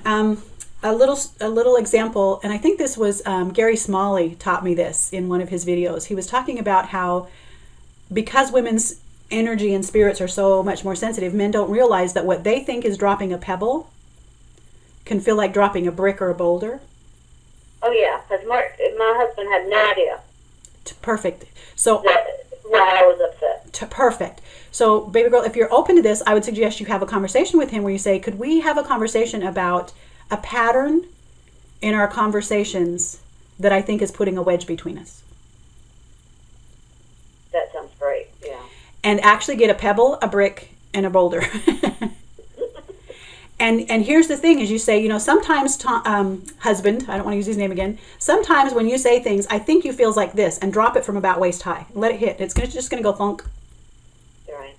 a little example, and I think this was Gary Smalley taught me this in one of his videos. He was talking about how because women's energy and spirits are so much more sensitive, men don't realize that what they think is dropping a pebble can feel like dropping a brick or a boulder. Oh yeah, because my husband had no idea. Perfect. So why I was upset. Perfect. So, baby girl, if you're open to this, I would suggest you have a conversation with him where you say, could we have a conversation about a pattern in our conversations that I think is putting a wedge between us? That sounds great, yeah. And actually get a pebble, a brick, and a boulder. And here's the thing, as you say, sometimes husband, I don't want to use his name again, sometimes when you say things, I think you feels like this, and drop it from about waist high. Let it hit. It's just going to go thunk. Right.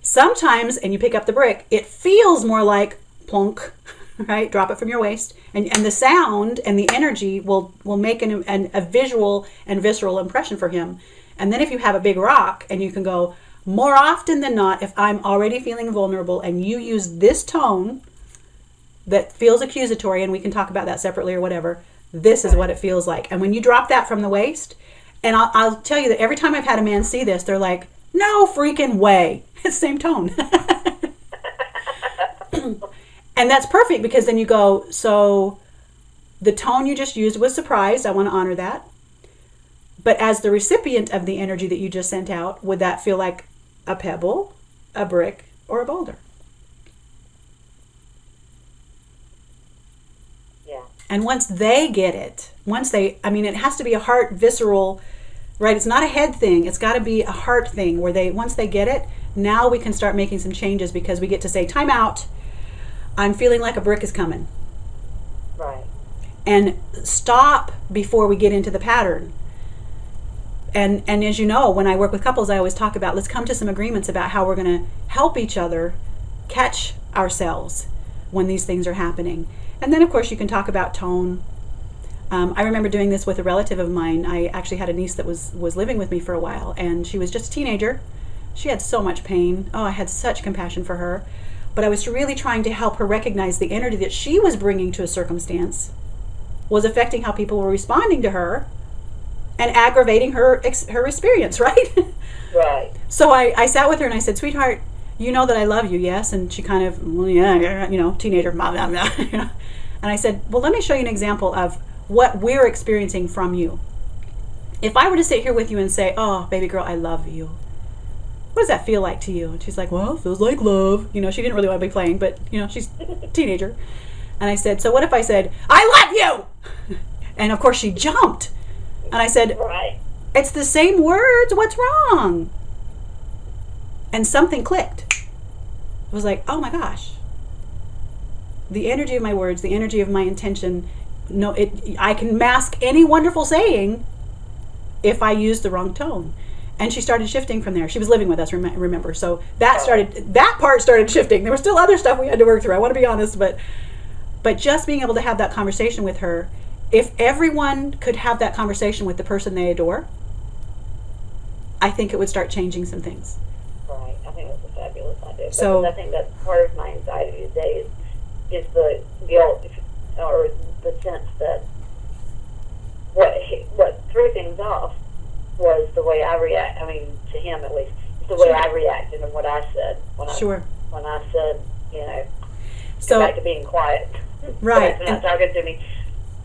Sometimes, and you pick up the brick, it feels more like plunk, right? Drop it from your waist. And the sound and the energy will make a visual and visceral impression for him. And then if you have a big rock, and you can go, more often than not, if I'm already feeling vulnerable and you use this tone that feels accusatory, and we can talk about that separately or whatever, this is what it feels like. And when you drop that from the waist, and I'll tell you that every time I've had a man see this, they're like, no freaking way. It's the same tone. And that's perfect, because then you go, so the tone you just used was surprised. I want to honor that. But as the recipient of the energy that you just sent out, would that feel like a pebble, a brick, or a boulder? Yeah. And once they get it, it has to be a heart visceral, right? It's not a head thing. It's got to be a heart thing where once they get it, now we can start making some changes, because we get to say, time out. I'm feeling like a brick is coming. Right. And stop before we get into the pattern. And as you know, when I work with couples, I always talk about, let's come to some agreements about how we're going to help each other catch ourselves when these things are happening. And then, of course, you can talk about tone. I remember doing this with a relative of mine. I actually had a niece that was living with me for a while, and she was just a teenager. She had so much pain. Oh, I had such compassion for her. But I was really trying to help her recognize the energy that she was bringing to a circumstance was affecting how people were responding to her and aggravating her experience, right? Right. So I sat with her and I said, sweetheart, you know that I love you, yes? And she kind of, well, yeah, teenager, blah, blah, blah. And I said, well, let me show you an example of what we're experiencing from you. If I were to sit here with you and say, oh, baby girl, I love you, what does that feel like to you? And she's like, well, it feels like love. She didn't really want to be playing, but, she's a teenager. And I said, so what if I said, I love you? And of course she jumped. And I said, right. It's the same words. What's wrong? And something clicked. It was like, oh my gosh. The energy of my words, the energy of my intention, I can mask any wonderful saying if I use the wrong tone. And she started shifting from there. She was living with us, remember. So that part started shifting. There was still other stuff we had to work through. I want to be honest, but just being able to have that conversation with her, if everyone could have that conversation with the person they adore, I think it would start changing some things. Right. I think that's a fabulous idea. So I think that's part of my anxiety today is the guilt or the sense that what threw things off was the way I react. I mean, to him at least, it's the way I reacted and what I said when I said, go back to being quiet. Right. When not talking to me,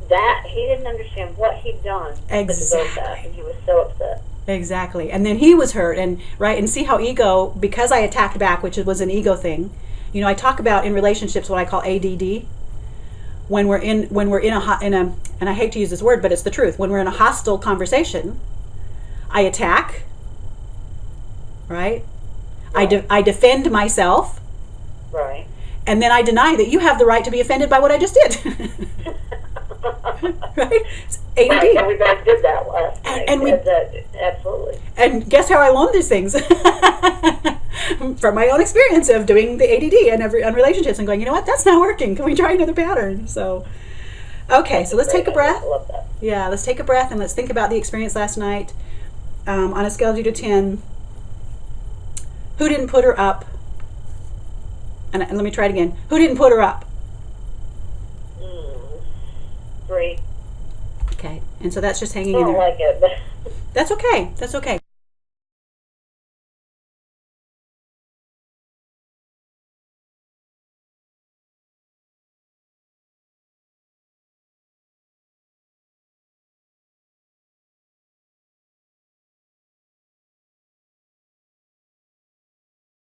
that he didn't understand what he'd done. Exactly. That, and he was so upset. Exactly. And then he was hurt, and see how ego, because I attacked back, which was an ego thing. I talk about in relationships what I call ADD. When we're in a and I hate to use this word, but it's the truth. When we're in a hostile conversation, I attack, right? I defend myself, right? And then I deny that you have the right to be offended by what I just did. Right? It's ADD. Right, and we guys did that last night. And we absolutely. And guess how I learned these things? From my own experience of doing the ADD and relationships and going, you know what, that's not working. Can we try another pattern? So, okay, so let's take a breath. I love that. Yeah, let's take a breath and let's think about the experience last night. On a scale of 0 to 10, who didn't put her up? And let me try it again. Who didn't put her up? 3. Okay, and so that's just hanging I in don't there. like it, but That's okay. That's okay.